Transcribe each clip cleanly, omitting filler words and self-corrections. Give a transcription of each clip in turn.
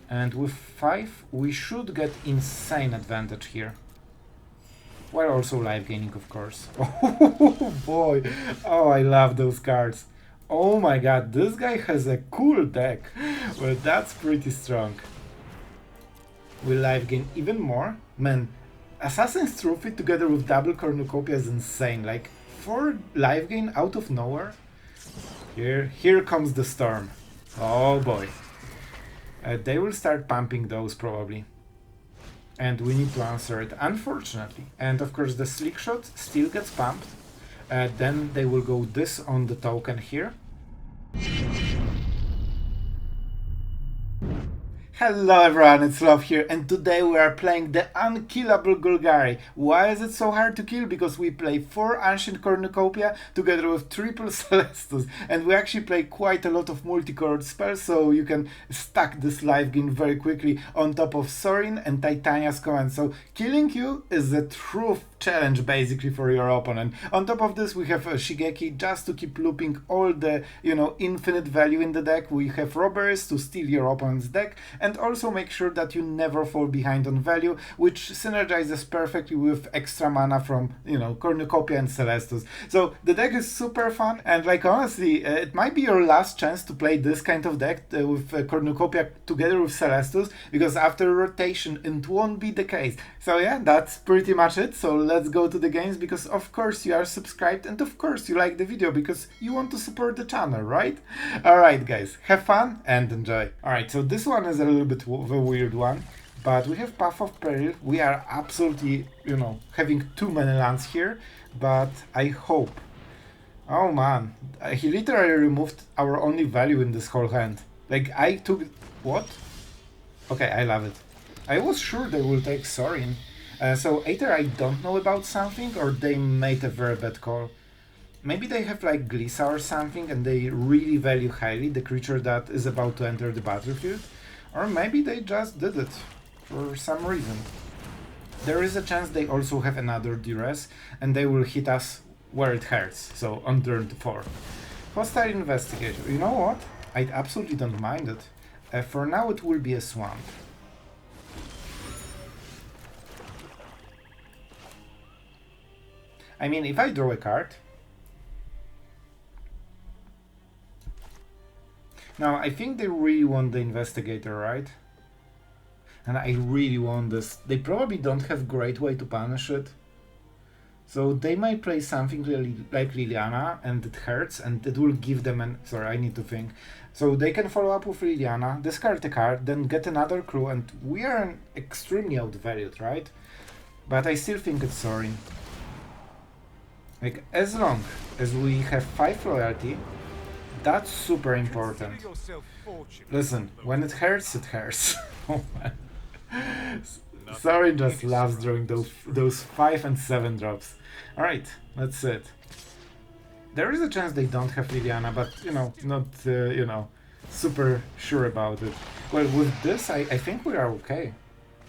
And with 5, we should get insane advantage here. While also life gaining, of course. Oh boy! Oh, I love those cards. Oh my god, this guy has a cool deck. Well, that's pretty strong. Will life gain even more? Man, Assassin's Trophy together with double Cornucopia is insane. Like, 4 life gain out of nowhere? Here comes the storm. Oh boy. They will start pumping those probably. And we need to answer it, unfortunately. And of course the Slick Shot still gets pumped. Then they will go this on the token here. Hello everyone, it's Sloth here, and today we are playing the unkillable Golgari. Why is it so hard to kill? Because we play 4 Ancient Cornucopia together with triple Celestus, and we actually play quite a lot of multicolored spells, so you can stack this life gain very quickly on top of Sorin and Titania's command. So killing you is a true challenge basically for your opponent. On top of this we have Shigeki just to keep looping all the, infinite value in the deck. We have robberies to steal your opponent's deck, and also make sure that you never fall behind on value, which synergizes perfectly with extra mana from, Cornucopia and Celestus. So the deck is super fun, and honestly, it might be your last chance to play this kind of deck with Cornucopia together with Celestus, because after rotation it won't be the case. So yeah, that's pretty much it. So let's go to the games, because of course you are subscribed and of course you like the video because you want to support the channel, right? Alright guys, have fun and enjoy. Alright, so this one is a little bit of a weird one, but we have Path of Peril. We are absolutely, having too many lands here, but I hope... Oh man, he literally removed our only value in this whole hand. I took... What? Okay, I love it. I was sure they will take Sorin. So either I don't know about something, or they made a very bad call. Maybe they have Glissa or something, and they really value highly the creature that is about to enter the battlefield. Or maybe they just did it for some reason. There is a chance they also have another Duress, and they will hit us where it hurts, so on turn 4. Hostile Investigation. You know what? I absolutely don't mind it. For now it will be a Swamp. I mean, if I draw a card... Now, I think they really want the Investigator, right? And I really want this. They probably don't have great way to punish it. So they might play something like Liliana, and it hurts, and it will give them an... Sorry, I need to think. So they can follow up with Liliana, discard a card, then get another crew, and we are extremely outvalued, right? But I still think it's Sorin. As long as we have 5 loyalty, that's super important. Listen, when it hurts, it hurts. Oh man. Sorin just loves drawing those 5 and 7 drops. Alright, that's it. There is a chance they don't have Liliana, but, not, super sure about it. Well, with this, I think we are okay.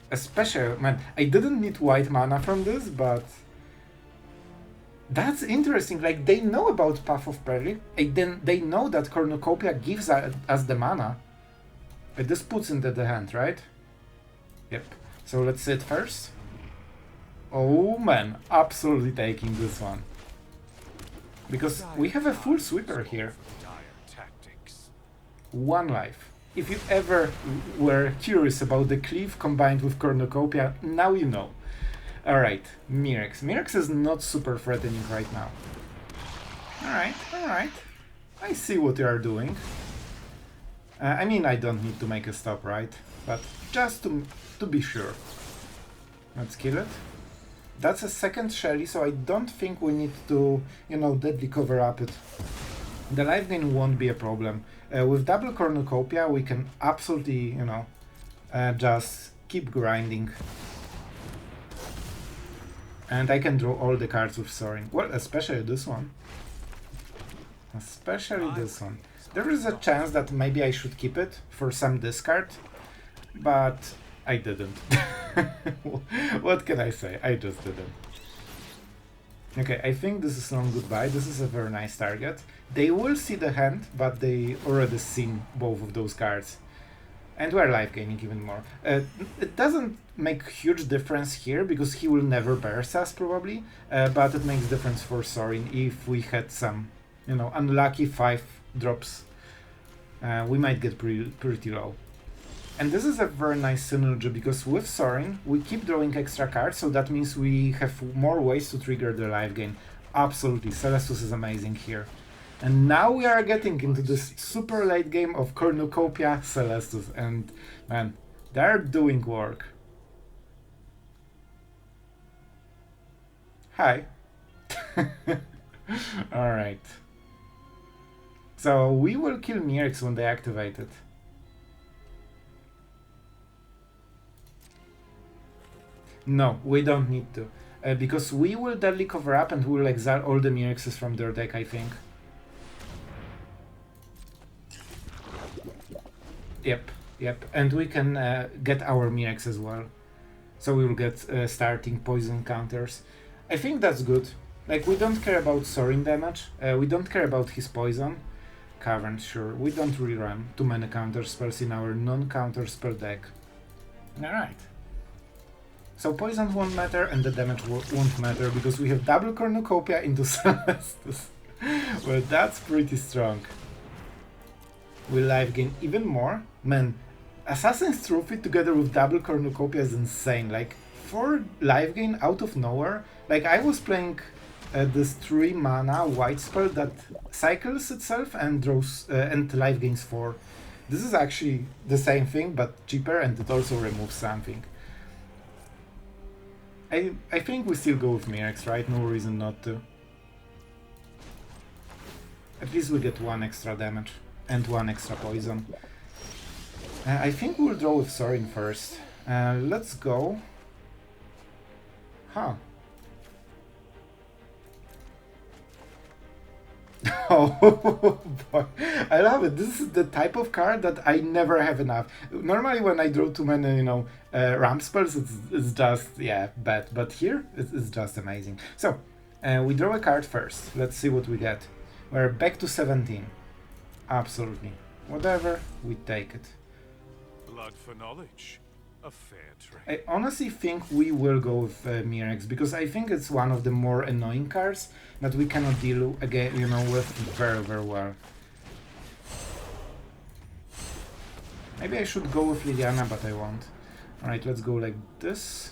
Especially, man, I didn't need white mana from this, but... That's interesting, they know about Path of Peril, and then they know that Cornucopia gives us the mana. This puts into the hand, right? Yep. So let's see it first. Oh man, absolutely taking this one. Because we have a full sweeper here. 1 life. If you ever were curious about the cleave combined with Cornucopia, now you know. Alright, Mirex. Mirex is not super threatening right now. Alright. I see what you are doing. I mean, I don't need to make a stop, right? But just to be sure. Let's kill it. That's a second Shelly, so I don't think we need to, deadly cover up it. The life gain won't be a problem. With double Cornucopia, we can absolutely, just keep grinding. And I can draw all the cards with Sorin. Well, especially this one. There is a chance that maybe I should keep it for some discard, but I didn't. What can I say? I just didn't. Okay, I think this is long goodbye. This is a very nice target. They will see the hand, but they already seen both of those cards. And we're life gaining even more. It doesn't make huge difference here because he will never burst us probably, but it makes difference for Sorin if we had some, you know, unlucky 5 drops. We might get pretty low. And this is a very nice synergy because with Sorin we keep drawing extra cards, so that means we have more ways to trigger the life gain. Absolutely, Celestus is amazing here. And now we are getting into this super late game of Cornucopia, Celestus, and man, they're doing work. Hi. Alright. So we will kill Mirex when they activate it. No, we don't need to. Because we will deadly cover up and we will exile all the Mirexes from their deck, I think. Yep, and we can get our Mirex as well. So we will get starting poison counters. I think that's good. Like, we don't care about Sorin damage, we don't care about his poison. Cavern, sure, we don't really run too many counter spells in our non-counter spell deck. Alright. So poison won't matter and the damage won't matter because we have double Cornucopia into Celestus. Well, that's pretty strong. Will life gain even more? Man, Assassin's Trophy together with double Cornucopia is insane. Like, for life gain out of nowhere, like I was playing this 3 mana white spell that cycles itself and draws and life gains 4. This is actually the same thing but cheaper and it also removes something. I think we still go with Mirex, right? No reason not to. At least we get 1 extra damage and 1 extra poison. I think we'll draw with Sorin first. Let's go. Huh. Oh boy, I love it. This is the type of card that I never have enough. Normally when I draw too many, you know, ramp spells, it's just, yeah, bad. But here, it's just amazing. So, we draw a card first. Let's see what we get. We're back to 17. Absolutely. Whatever, we take it. Blood for knowledge. A fair trade. I honestly think we will go with Mirex because I think it's one of the more annoying cards that we cannot deal again, you know, with very, very well. Maybe I should go with Liliana, but I won't. Alright, let's go like this.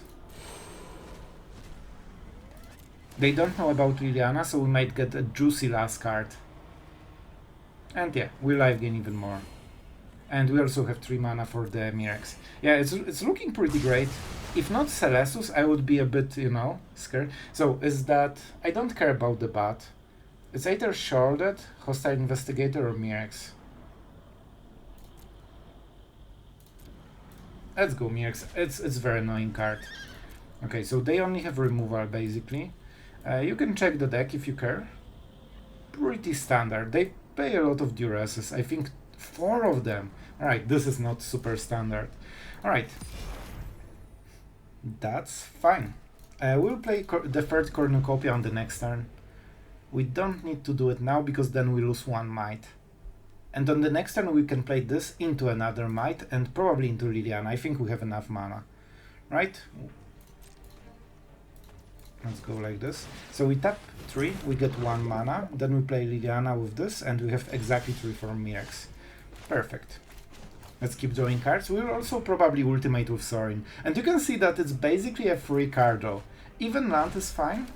They don't know about Liliana, so we might get a juicy last card. And yeah, we life gain even more. And we also have 3 mana for the Mirex. Yeah, it's looking pretty great. If not Celestus, I would be a bit, you know, scared. So, is that... I don't care about the bot. It's either Sharded, Hostile Investigator, or Mirex. Let's go Mirex. It's a very annoying card. Okay, so they only have removal, basically. You can check the deck if you care. Pretty standard. They pay a lot of Duresses. I think 4 of them. Alright, this is not super standard. Alright. That's fine. We'll play the third Cornucopia on the next turn. We don't need to do it now because then we lose 1 might. And on the next turn we can play this into another might and probably into Liliana. I think we have enough mana. Right? Let's go like this. So we tap 3, we get 1 mana, then we play Liliana with this and we have exactly 3 for Mirex. Perfect. Let's keep drawing cards. We'll also probably ultimate with Sorin. And you can see that it's basically a free card though. Even land is fine.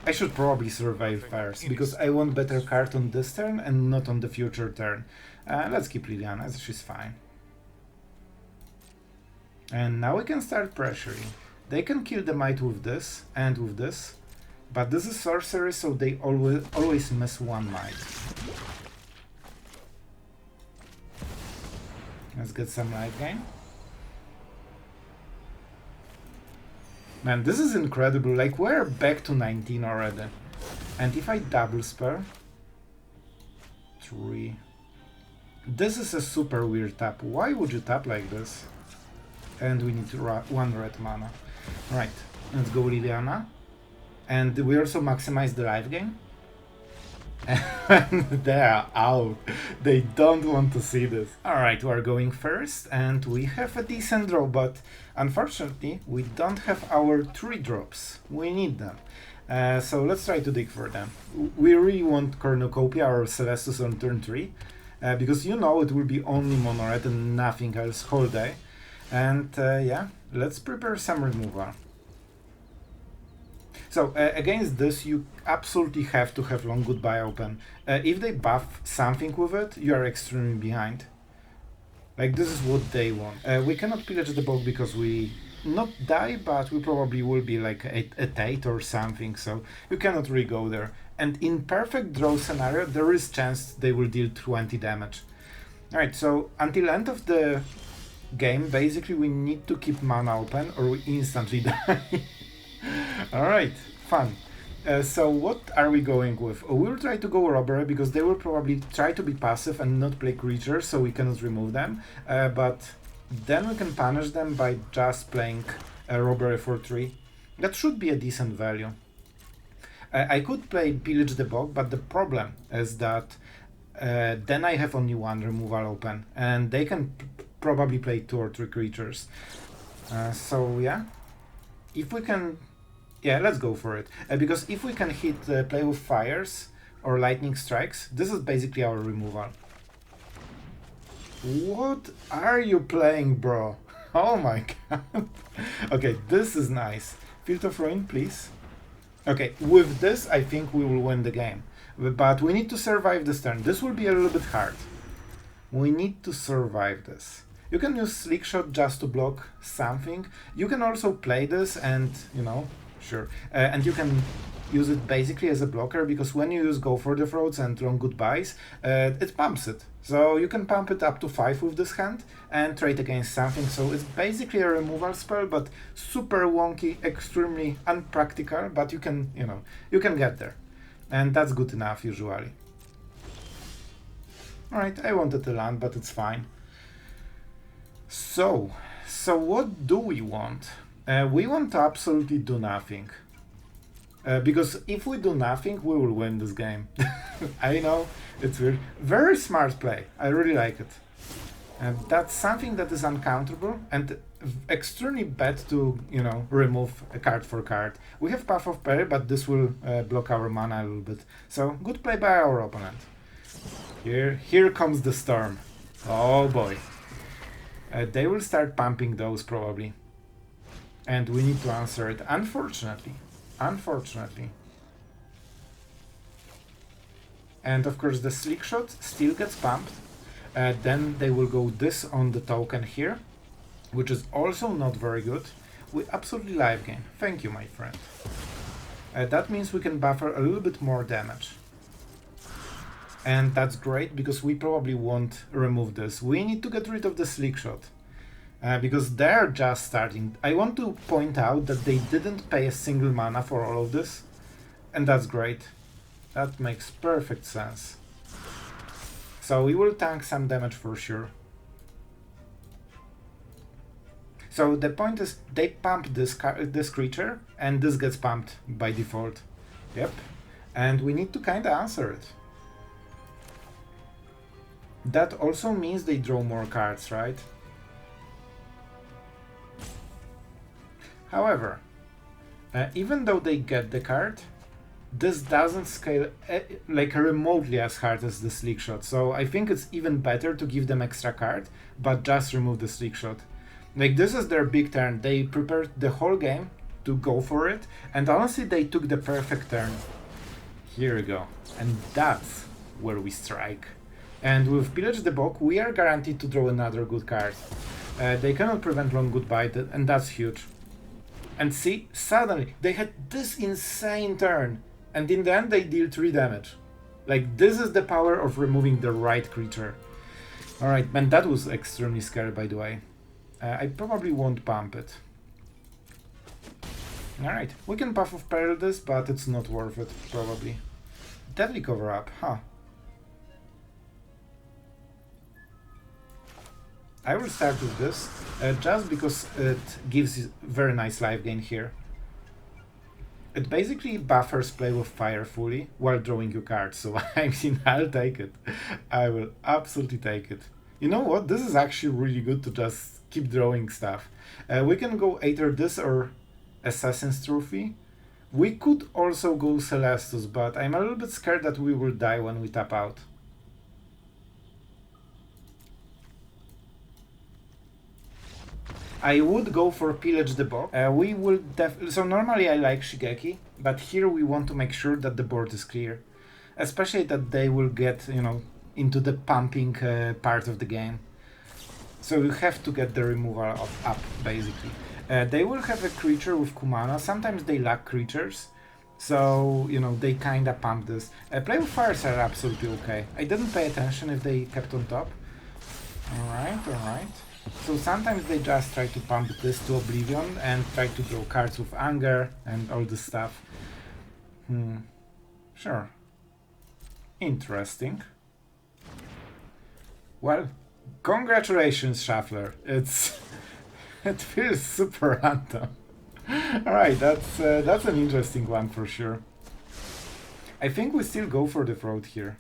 I should probably survive first, because I want better card on this turn and not on the future turn. Let's keep Liliana, she's fine. And now we can start pressuring. They can kill the might with this and with this, but this is sorcery, so they always miss 1 might. Let's get some life gain. Man, this is incredible, like we're back to 19 already. And if I double spell... 3... This is a super weird tap. Why would you tap like this? And we need to 1 red mana. Right, let's go Liliana. And we also maximize the life gain. And they are out. They don't want to see this. Alright, we're going first, and we have a decent draw, but unfortunately, we don't have our 3 drops. We need them. So let's try to dig for them. We really want Cornucopia or Celestus on turn 3, because you know it will be only mono red and nothing else whole day. And yeah, let's prepare some removal. So against this, you absolutely have to have Long Goodbye open. If they buff something with it, you are extremely behind. Like, this is what they want. We cannot Pillage the Bog because we not die, but we probably will be like a Tate or something, so you cannot really go there. And in perfect draw scenario, there is chance they will deal 20 damage. Alright, so until end of the game, basically we need to keep mana open or we instantly die. Alright, fun. So what are we going with? We'll try to go Robbery because they will probably try to be passive and not play creatures, so we cannot remove them. But then we can punish them by just playing a Robbery for 3. That should be a decent value. I could play Pillage the Bog, but the problem is that then I have only 1 removal open, and they can probably play 2 or 3 creatures. So yeah, if we can... Yeah, let's go for it. Because if we can hit play with fires or lightning strikes, this is basically our removal. What are you playing, bro? Oh my god. Okay, this is nice. Field of Ruin, please. Okay, with this, I think we will win the game. But we need to survive this turn. This will be a little bit hard. We need to survive this. You can use Slick Shot just to block something. You can also play this and, you know, sure. And you can use it basically as a blocker, because when you use Go for the Throats and Long Goodbyes, it pumps it. So you can pump it up to 5 with this hand and trade against something. So it's basically a removal spell, but super wonky, extremely unpractical, but you can, you know, you can get there. And that's good enough usually. Alright, I wanted to land, but it's fine. So what do we want? We want to absolutely do nothing. Because if we do nothing, we will win this game. I know, it's weird. Very smart play. I really like it. And that's something that is uncounterable and extremely bad to, you know, remove a card for card. We have Path of Peril, but this will block our mana a little bit. So, good play by our opponent. Here comes the storm. Oh boy. They will start pumping those probably. And we need to answer it, unfortunately. Unfortunately. And of course the Slick Shot still gets pumped. Then they will go this on the token here, which is also not very good. We absolutely life gain. Thank you, my friend. That means we can buffer a little bit more damage. And that's great, because we probably won't remove this. We need to get rid of the Slick Shot. Because they're just starting. I want to point out that they didn't pay a single mana for all of this. And that's great. That makes perfect sense. So we will tank some damage for sure. So the point is, they pump this creature, and this gets pumped by default. Yep. And we need to kinda answer it. That also means they draw more cards, right? However, even though they get the card, this doesn't scale like remotely as hard as the Slick Shot. So I think it's even better to give them extra card, but just remove the Slick Shot. Like, this is their big turn. They prepared the whole game to go for it, and honestly they took the perfect turn. Here we go. And that's where we strike. And with Pillage the Bog, we are guaranteed to draw another good card. They cannot prevent Long Goodbye, and that's huge. And see, suddenly they had this insane turn, and in the end they deal 3 damage. Like, this is the power of removing the right creature. Alright, man, that was extremely scary, by the way. I probably won't pump it. Alright, we can Path of Peril this, but it's not worth it, probably. Deadly Cover-Up, huh. I will start with this, just because it gives very nice life gain here. It basically buffers play with fire fully while drawing your cards, so I mean, I'll take it. I will absolutely take it. You know what? This is actually really good to just keep drawing stuff. We can go either this or Assassin's Trophy. We could also go Celestus, but I'm a little bit scared that we will die when we tap out. I would go for Pillage the Bog. We will so normally I like Shigeki, but here we want to make sure that the board is clear. Especially that they will get, you know, into the pumping part of the game. So you have to get the removal up, basically. They will have a creature with Kumano. Sometimes they lack creatures. So, you know, they kinda pump this. Play with fires are absolutely okay. I didn't pay attention if they kept on top. Alright. So sometimes they just try to pump this to oblivion and try to draw cards with anger and all this stuff. Sure. Interesting. Well, congratulations, Shuffler. It feels super random. Alright, that's an interesting one for sure. I think we still go for the throat here.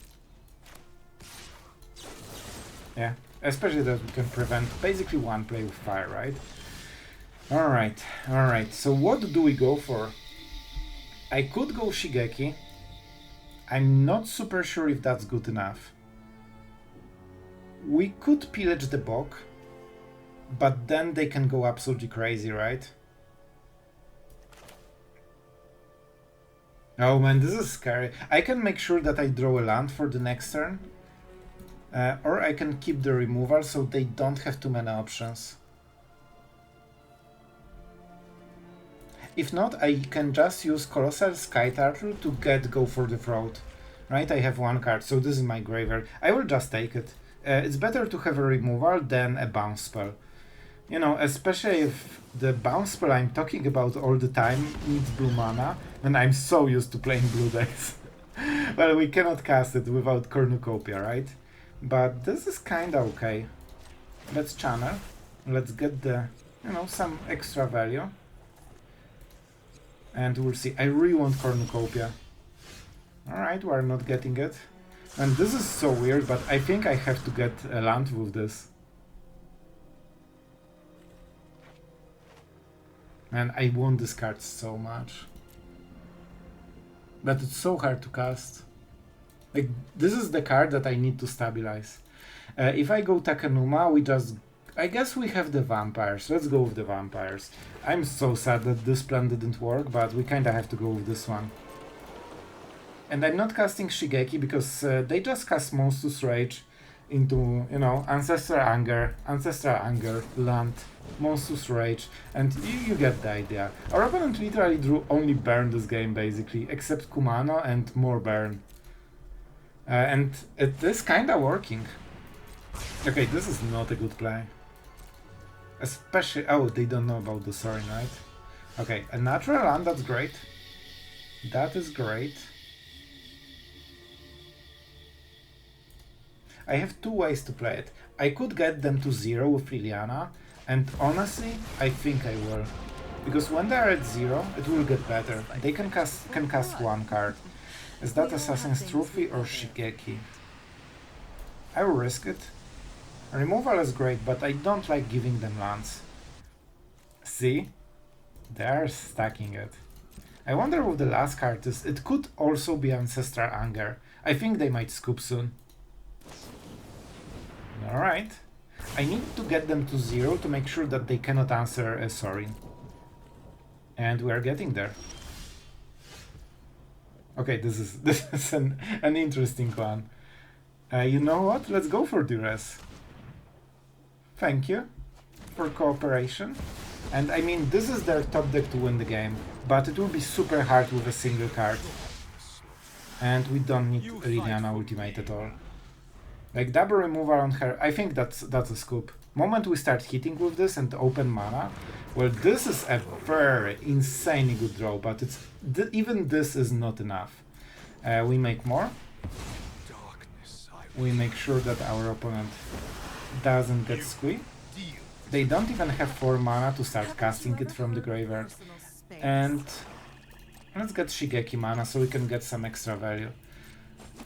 Yeah. Especially that we can prevent basically one play with fire, right? Alright. So what do we go for? I could go Shigeki. I'm not super sure if that's good enough. We could Pillage the Bog, but then they can go absolutely crazy, right? Oh man, this is scary. I can make sure that I draw a land for the next turn. Or I can keep the removal so they don't have too many options. If not, I can just use Colossal Skyturtle to go for the throat. Right, I have one card, so this is my graveyard. I will just take it. It's better to have a removal than a bounce spell. You know, especially if the bounce spell I'm talking about all the time needs blue mana, and I'm so used to playing blue decks. Well, we cannot cast it without Cornucopia, right? But this is kinda okay. Let's channel. Let's get the, you know, some extra value. And we'll see. I really want Cornucopia. Alright, we're not getting it. And this is so weird, but I think I have to get a land with this. And I want this card so much. But it's so hard to cast. Like, this is the card that I need to stabilize. If I go Takenuma, we just... I guess we have the vampires. Let's go with the vampires. I'm so sad that this plan didn't work, but we kinda have to go with this one. And I'm not casting Shigeki because they just cast Monstrous Rage into, you know, Ancestral Anger, Land, Monstrous Rage, and you get the idea. Our opponent literally drew only burn this game, basically, except Kumano and more burn. And it is kinda working. Okay, this is not a good play. Especially... oh, they don't know about the Sorin, right? Okay, a natural land, that's great. That is great. I have two ways to play it. I could get them to 0 with Liliana, and honestly, I think I will. Because when they are at 0, it will get better. They can cast one card. Is that Assassin's Trophy or Shigeki? I will risk it. Removal is great, but I don't like giving them lands. See? They are stacking it. I wonder what the last card is. It could also be Ancestral Anger. I think they might scoop soon. Alright. I need to get them to 0 to make sure that they cannot answer a Sorin. And we are getting there. Okay, this is an interesting one. You know what? Let's go for Duress. Thank you for cooperation. And I mean, this is their top deck to win the game, but it will be super hard with a single card. And we don't need Liliana ultimate at all. Like, double removal on her, I think that's a scoop. Moment we start hitting with this and open mana, well, this is a very insanely good draw, but it's even this is not enough. We make more. We make sure that our opponent doesn't get squeezed. They don't even have 4 mana to start casting it from the graveyard. And Let's get Shigeki mana so we can get some extra value.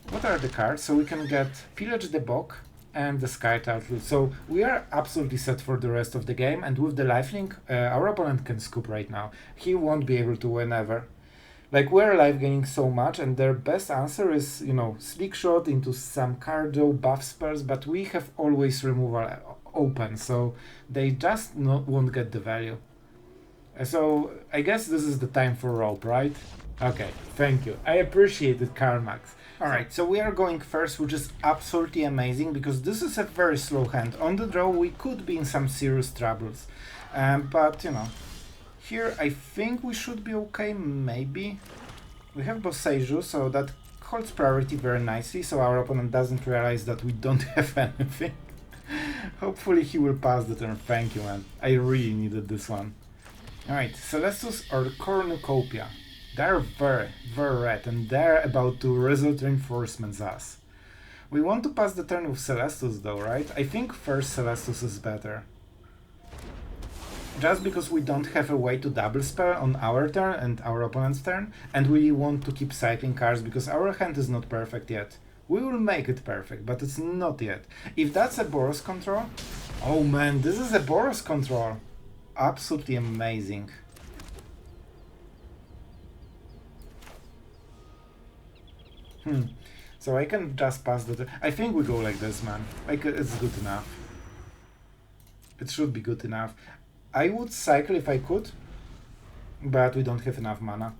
What are the cards? So we can get Pillage the Bog and the Skyturtle. So we are absolutely set for the rest of the game, and with the lifelink, our opponent can scoop right now. He won't be able to win ever. Like, we're life gaining so much, and their best answer is, you know, Slick Shot into some cardio buff spells, but we have always removal open, so they just won't get the value. So I guess this is the time for rope, right? Okay, thank you. I appreciate it, Karmax. Alright, so we are going first, which is absolutely amazing, because this is a very slow hand. On the draw, we could be in some serious troubles. But, you know, here I think we should be okay, maybe. We have Boseiju, so that holds priority very nicely, so our opponent doesn't realize that we don't have anything. Hopefully he will pass the turn. Thank you, man. I really needed this one. Alright, Celestus or Cornucopia. They're very, very red, and they're about to result reinforcements us. We want to pass the turn with Celestus though, right? I think first Celestus is better. Just because we don't have a way to double spell on our turn and our opponent's turn, and we want to keep cycling cards because our hand is not perfect yet. We will make it perfect, but it's not yet. If that's a Boros control... Oh man, this is a Boros control! Absolutely amazing. So I can just pass the... I think we go like this, man. Like, it's good enough. It should be good enough. I would cycle if I could, but we don't have enough mana.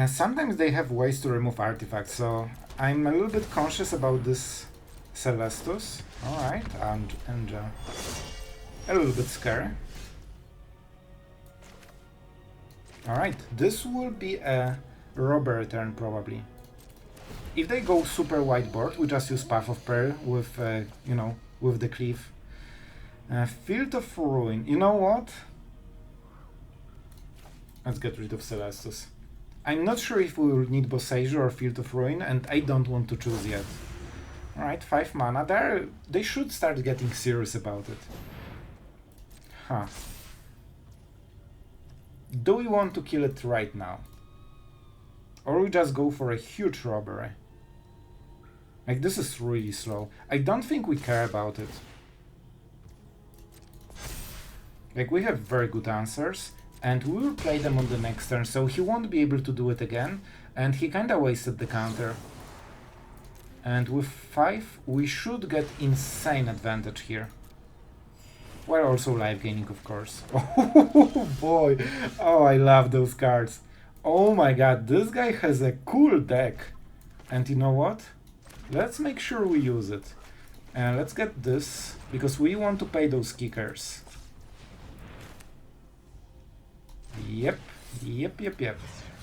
Sometimes they have ways to remove artifacts, so I'm a little bit conscious about this Celestus. Alright, and a little bit scary. Alright, this will be a robbery turn probably. If they go super wide board, we just use Path of Peril with, you know, with the cleave. Field of Ruin. You know what? Let's get rid of Celestus. I'm not sure if we will need Boseiju or Field of Ruin, and I don't want to choose yet. Alright, 5 mana. They should start getting serious about it. Huh. Do we want to kill it right now? Or we just go for a huge robbery? Like, this is really slow. I don't think we care about it. Like, we have very good answers, and we will play them on the next turn, so he won't be able to do it again, and he kinda wasted the counter. And with 5, we should get insane advantage here. While also life gaining, of course. Oh boy! Oh, I love those cards. Oh my god, this guy has a cool deck. And you know what? Let's make sure we use it. Let's get this, because we want to pay those kickers. Yep.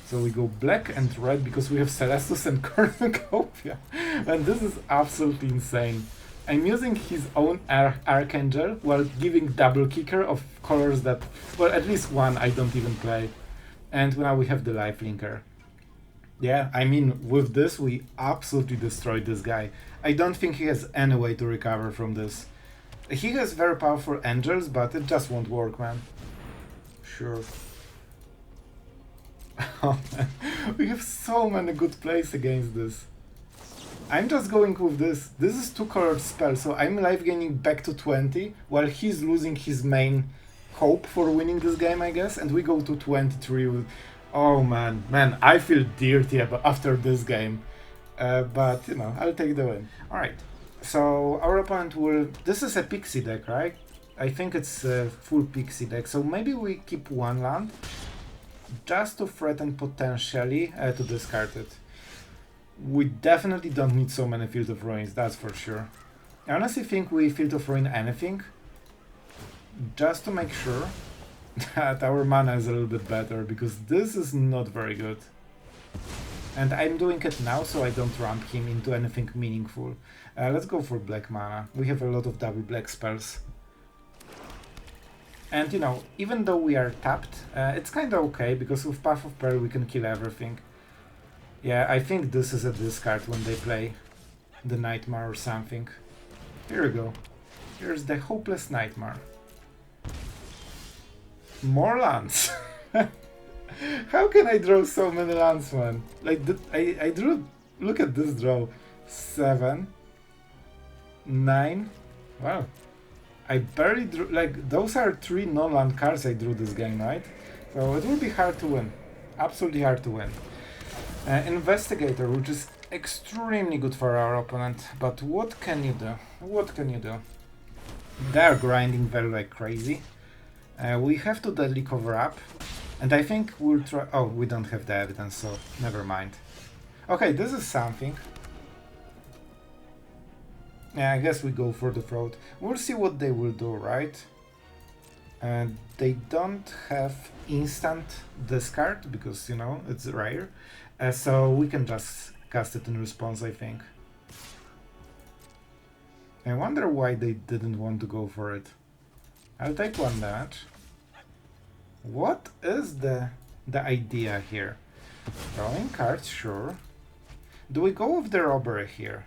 So we go black and red because we have Celestus and Cornucopia. And this is absolutely insane. I'm using his own Archangel while giving double kicker of colors that, well, at least one I don't even play. And now we have the lifelinker. Yeah, I mean, with this we absolutely destroyed this guy. I don't think he has any way to recover from this. He has very powerful angels, but it just won't work, man. Sure. Oh, man. We have so many good plays against this. I'm just going with this. This is 2-colored spell, so I'm life gaining back to 20, while he's losing his main hope for winning this game, I guess, and we go to 23 with... Oh man, I feel dirty after this game. But, you know, I'll take the win. Alright, so our opponent will... This is a pixie deck, right? I think it's a full pixie deck, so maybe we keep 1 land, just to threaten potentially to discard it. We definitely don't need so many Field of Ruins, that's for sure. I honestly think we Field of Ruin anything, just to make sure that our mana is a little bit better, because this is not very good. And I'm doing it now so I don't ramp him into anything meaningful. Let's go for black mana. We have a lot of double black spells. And you know, even though we are tapped, it's kinda okay, because with Path of Peril we can kill everything. Yeah, I think this is a discard when they play the Nightmare or something. Here we go. Here's the Hopeless Nightmare. More lands! How can I draw so many lands, man? Like, I drew... Look at this draw. 7, 9... Wow. I barely drew... Like, those are 3 non-land cards I drew this game, right? So it will be hard to win. Absolutely hard to win. Investigator, which is extremely good for our opponent. But what can you do? What can you do? They're grinding very like crazy. We have to deadly cover up. And I think we'll try... Oh, we don't have the evidence, so never mind. Okay, this is something. Yeah, I guess we go for the throat. We'll see what they will do, right? And they don't have instant discard, because, you know, it's rare. So we can just cast it in response, I think. I wonder why they didn't want to go for it. I'll take 1 damage. What is the idea here? Drawing cards, sure. Do we go with the robbery here?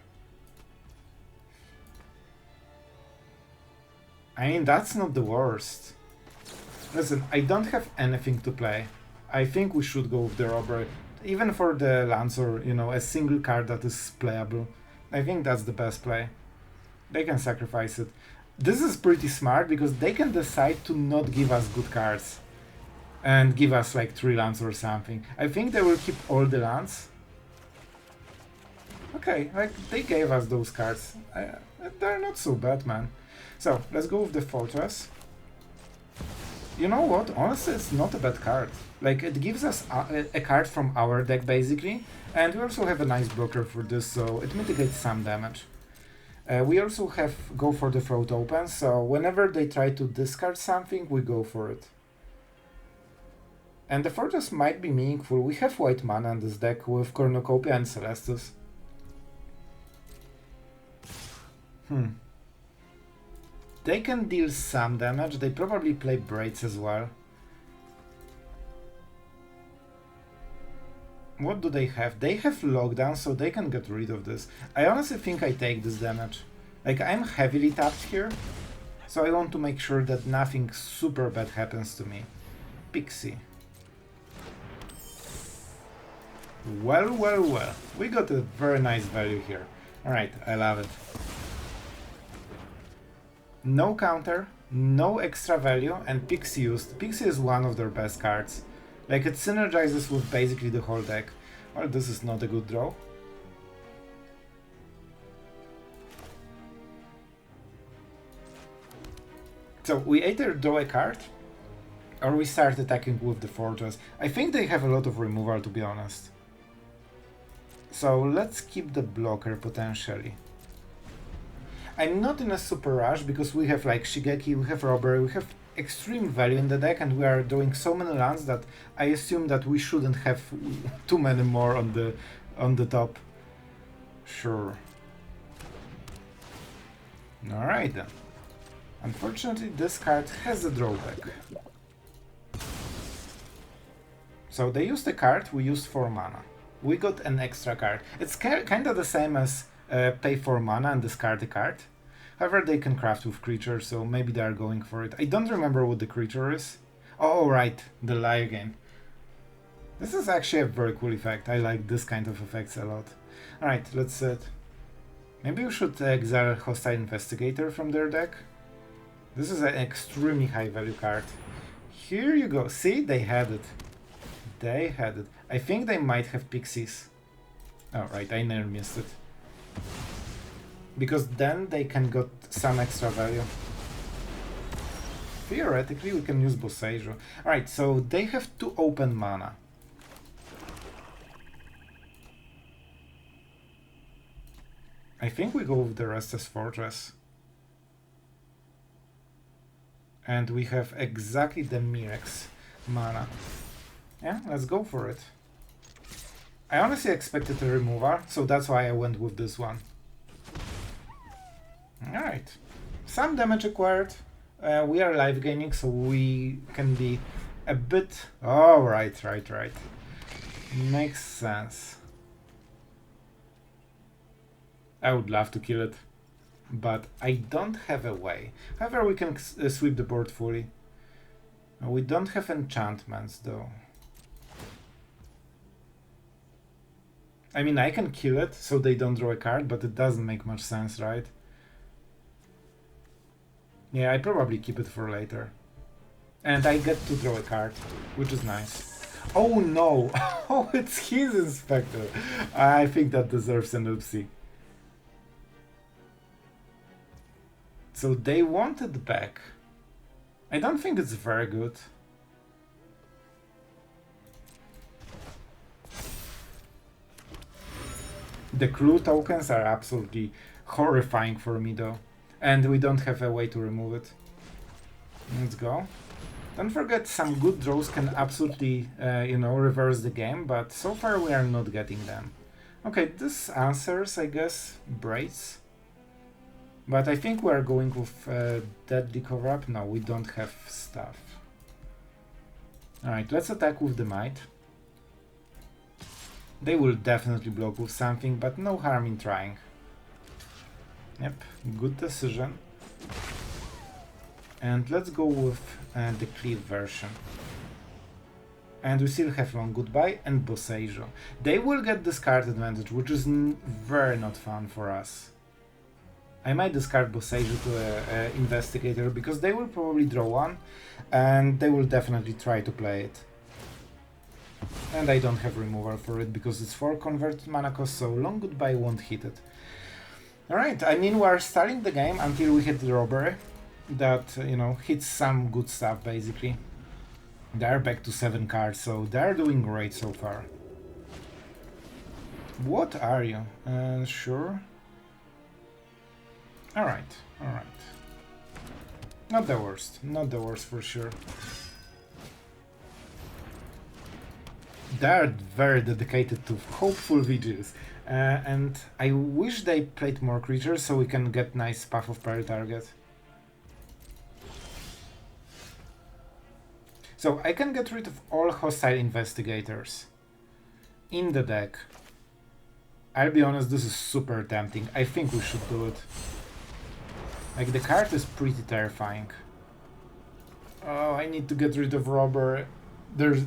I mean, that's not the worst. Listen, I don't have anything to play. I think we should go with the robbery. Even for the lands or, you know, a single card that is playable. I think that's the best play. They can sacrifice it. This is pretty smart because they can decide to not give us good cards. And give us like 3 lands or something. I think they will keep all the lands. Okay, like they gave us those cards. They're not so bad, man. So, let's go with the fortress. You know what? Honestly, it's not a bad card. Like, it gives us a card from our deck, basically. And we also have a nice blocker for this, so it mitigates some damage. We also have go for the throat open, so whenever they try to discard something, we go for it. And the fortress might be meaningful. We have white mana in this deck with Cornucopia and Celestus. They can deal some damage. They probably play Braids as well. What do they have? They have Lockdown, so they can get rid of this. I honestly think I take this damage. Like, I'm heavily tapped here, so I want to make sure that nothing super bad happens to me. Pixie. Well, well, well. We got a very nice value here. Alright, I love it. No counter, no extra value, and Pixie used. Pixie is one of their best cards. Like, it synergizes with basically the whole deck. Well, this is not a good draw. So, we either draw a card, or we start attacking with the fortress. I think they have a lot of removal, to be honest. So, let's keep the blocker, potentially. I'm not in a super rush because we have like Shigeki, we have Robbery, we have extreme value in the deck and we are doing so many lands that I assume that we shouldn't have too many more on the top. Sure. Alright then. Unfortunately this card has a drawback. So they used a card, we used 4 mana. We got an extra card. It's kind of the same as pay 4 mana and discard a card. However, they can craft with creatures, so maybe they are going for it. I don't remember what the creature is. Oh, right, the lifegain. This is actually a very cool effect. I like this kind of effects a lot. Alright, let's set. Maybe we should exile Hostile Investigator from their deck. This is an extremely high value card. Here you go. See, they had it. They had it. I think they might have Pixies. Oh, right, I never missed it. Because then they can get some extra value. Theoretically, we can use Boseiju. Alright, so they have 2 open mana. I think we go with the Restless Fortress. And we have exactly the Mire's mana. Yeah, let's go for it. I honestly expected a removal, so that's why I went with this one. Alright. Some damage acquired. We are life gaining, so we can be a bit... Oh, right. Makes sense. I would love to kill it, but I don't have a way. However, we can sweep the board fully. We don't have enchantments, though. I mean, I can kill it so they don't draw a card, but it doesn't make much sense, right? Yeah, I probably keep it for later. And I get to draw a card, which is nice. Oh no! Oh, it's his Inspector! I think that deserves an oopsie. So they want it back. I don't think it's very good. The clue tokens are absolutely horrifying for me though. And we don't have a way to remove it. Let's go. Don't forget, some good draws can absolutely, you know, reverse the game, but so far we are not getting them. Okay, this answers, I guess, Braids. But I think we're going with Deadly Cover-Up. No, we don't have stuff. Alright, let's attack with the Might. They will definitely block with something, but no harm in trying. Yep, good decision. And let's go with the Cleave version. And we still have Long Goodbye and Boseiju. They will get this card advantage, which is very not fun for us. I might discard Boseiju to an Investigator, because they will probably draw one, and they will definitely try to play it. And I don't have removal for it, because it's 4 converted mana cost, so Long Goodbye won't hit it. Alright, I mean, we're starting the game until we hit the Robbery. That, you know, hits some good stuff, basically. They're back to 7 cards, so they're doing great so far. What are you? Sure. Alright, alright. Not the worst for sure. They're very dedicated to hopeful vigils. And I wish they played more creatures so we can get nice Path of Peril target. So I can get rid of all hostile investigators in the deck. I'll be honest, this is super tempting. I think we should do it. Like, the card is pretty terrifying. Oh, I need to get rid of Robber.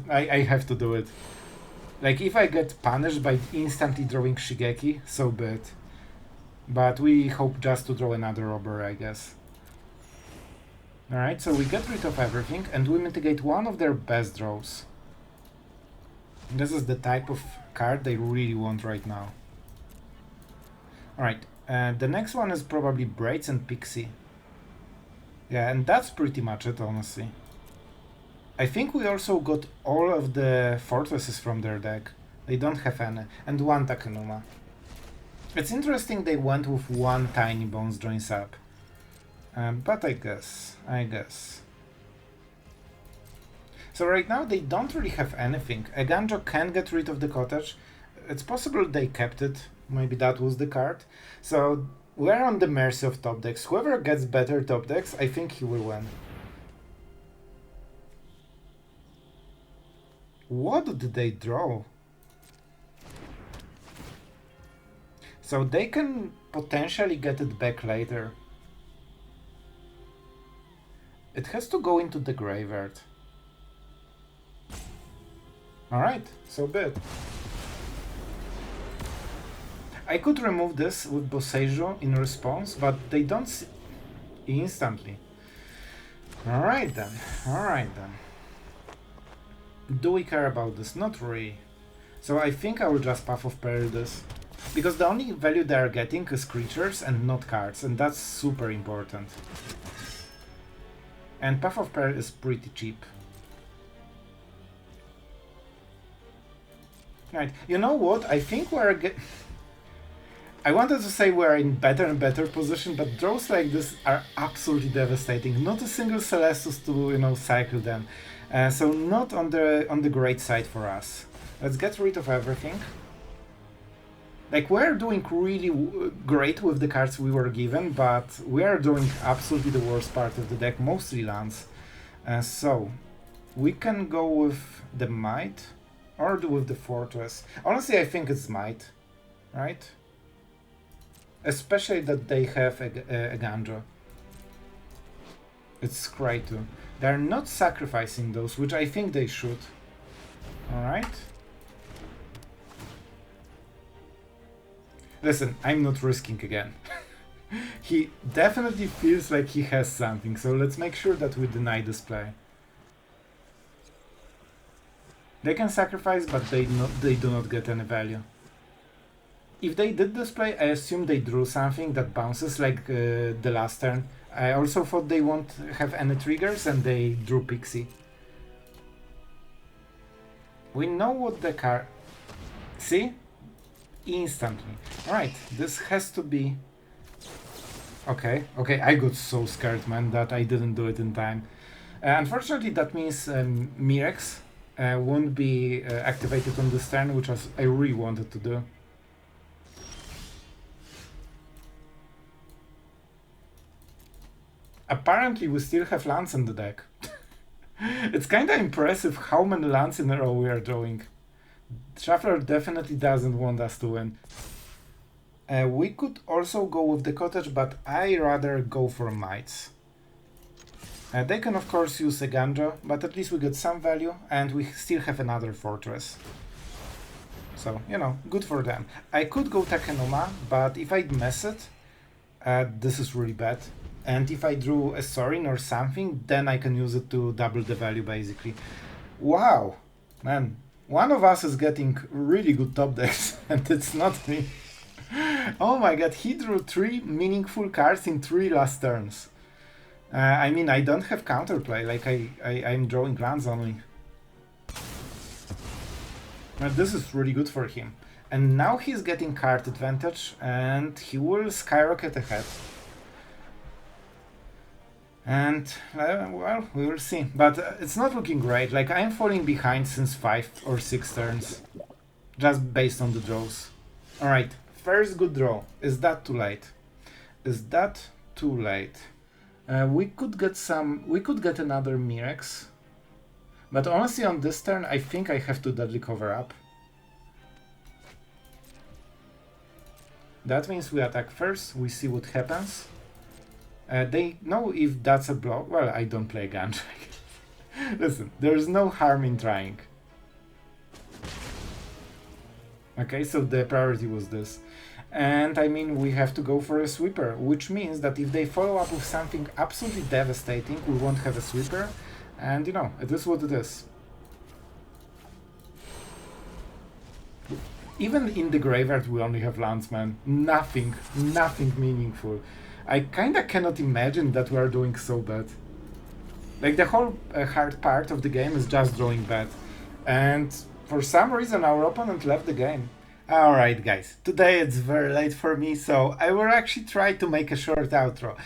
I have to do it. Like, if I get punished by instantly drawing Shigeki, so be it. But we hope just to draw another Robber, I guess. Alright, so we get rid of everything, and we mitigate one of their best draws. This is the type of card they really want right now. Alright, the next one is probably Braids and Pixie. Yeah, and that's pretty much it, honestly. I think we also got all of the fortresses from their deck. They don't have any. And one Takenuma. It's interesting they went with one Tiny Bones joins up. But I guess. So right now they don't really have anything. Aggro can get rid of the cottage. It's possible they kept it. Maybe that was the card. So we're on the mercy of top decks. Whoever gets better top decks, I think he will win. What did they draw? So they can potentially get it back later. It has to go into the graveyard. Alright, so be it. I could remove this with Boseiju in response, but they don't see instantly. Alright then. Do we care about this? Not really. So I think I will just Path of Peril this. Because the only value they are getting is creatures and not cards, and that's super important. And Path of Peril is pretty cheap. Right, you know what? I think we're I wanted to say we're in better and better position, but draws like this are absolutely devastating. Not a single Celestus to, you know, cycle them. So not on the great side for us. Let's get rid of everything. Like, we're doing really great with the cards we were given, but we are doing absolutely the worst part of the deck, mostly lands. So we can go with the Might or with the Fortress. Honestly, I think it's Might, right? Especially that they have a Gandra. It's great too. They're not sacrificing those, which I think they should. Alright. Listen, I'm not risking again. He definitely feels like he has something, so let's make sure that we deny this play. They can sacrifice, but they do not get any value. If they did this play, I assume they drew something that bounces like the last turn. I also thought they won't have any triggers and they drew Pixie. We know what the card... See? Instantly. Alright, this has to be... Okay, I got so scared, man, that I didn't do it in time. Unfortunately, that means Mirex won't be activated on this turn, which I really wanted to do. Apparently, we still have lands in the deck. It's kinda impressive how many lands in a row we are drawing. Shuffler definitely doesn't want us to win. We could also go with the cottage, but I rather go for mites. They can of course use a Gandro, but at least we get some value, and we still have another fortress. So, you know, good for them. I could go Takenuma, but if I mess it, this is really bad. And if I drew a Sorin or something, then I can use it to double the value basically. Wow, man, one of us is getting really good top decks, and it's not me. Oh my god, he drew 3 meaningful cards in 3 last turns. I mean, I don't have counterplay, like I'm drawing lands only. But this is really good for him. And now he's getting card advantage, and he will skyrocket ahead. And, well, we will see. But it's not looking great, like I'm falling behind since 5 or 6 turns. Just based on the draws. Alright, first good draw. Is that too late? Is that too late? We could get another Mirex. But honestly, on this turn, I think I have to deadly cover up. That means we attack first, we see what happens. They know if that's a block. Well, I don't play Gandhi. Listen, there's no harm in trying. Okay, so the priority was this. And I mean, we have to go for a sweeper, which means that if they follow up with something absolutely devastating, we won't have a sweeper. And you know, it is what it is. Even in the graveyard, we only have lands, man. Nothing meaningful. I kinda cannot imagine that we are doing so bad. Like, the whole hard part of the game is just drawing bad. And for some reason our opponent left the game. Alright guys, today it's very late for me, so I will actually try to make a short outro.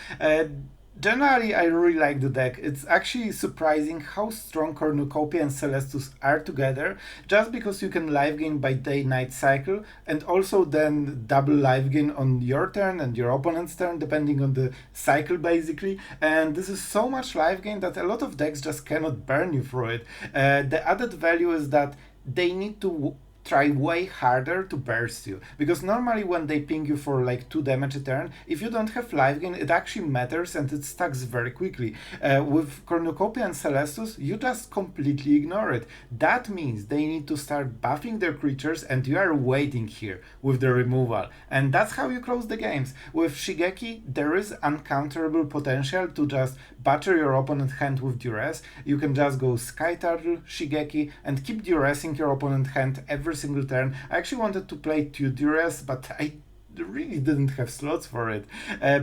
Generally, I really like the deck. It's actually surprising how strong Cornucopia and Celestus are together, just because you can life gain by day-night cycle, and also then double life gain on your turn and your opponent's turn, depending on the cycle basically. And this is so much life gain that a lot of decks just cannot burn you through it. The added value is that they need to try way harder to burst you, because normally when they ping you for like 2 damage a turn, if you don't have life gain, it actually matters and it stacks very quickly. With Cornucopia and Celestus, you just completely ignore it. That means they need to start buffing their creatures, and you are waiting here with the removal, and that's how you close the games. With Shigeki, there is uncounterable potential to just butcher your opponent's hand with Duress. You can just go Skyturtle, Shigeki, and keep Duressing your opponent's hand every single turn. I actually wanted to play 2 Duress, but I really didn't have slots for it.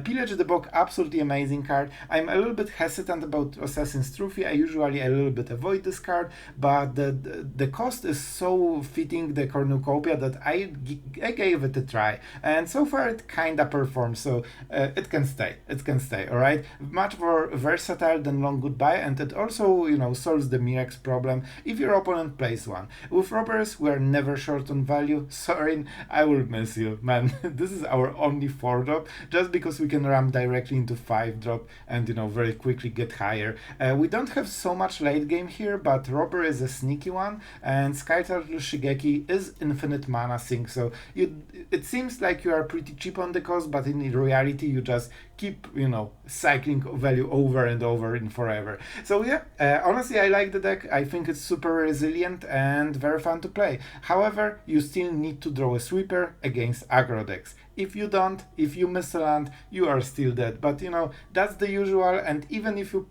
Pillage the Bog, absolutely amazing card. I'm a little bit hesitant about Assassin's Trophy. I usually a little bit avoid this card, but the cost is so fitting the Cornucopia that I gave it a try, and so far it kinda performs, so it can stay. It can stay, alright? Much more versatile than Long Goodbye, and it also, you know, solves the Mirex problem if your opponent plays one. With robbers, we are never short on value. Sorin, I will miss you, man. This is our only 4-drop, just because we can ram directly into 5-drop and, you know, very quickly get higher. We don't have so much late game here, but Robber is a sneaky one, and Skyturtle Shigeki is infinite mana sink, so it seems like you are pretty cheap on the cost, but in reality you just keep, you know, cycling value over and over in forever. So yeah, honestly, I like the deck. I think it's super resilient and very fun to play. However, you still need to draw a sweeper against aggro decks. If you don't, if you miss a land, you are still dead. But you know, that's the usual, and even if you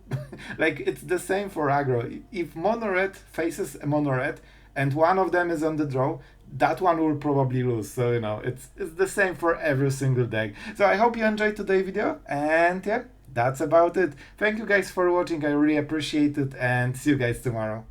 like, it's the same for aggro. If mono red faces a mono red and one of them is on the draw, that one will probably lose. So you know, it's the same for every single deck. So I hope you enjoyed today's video, and yeah, that's about it. Thank you guys for watching, I really appreciate it, and see you guys tomorrow.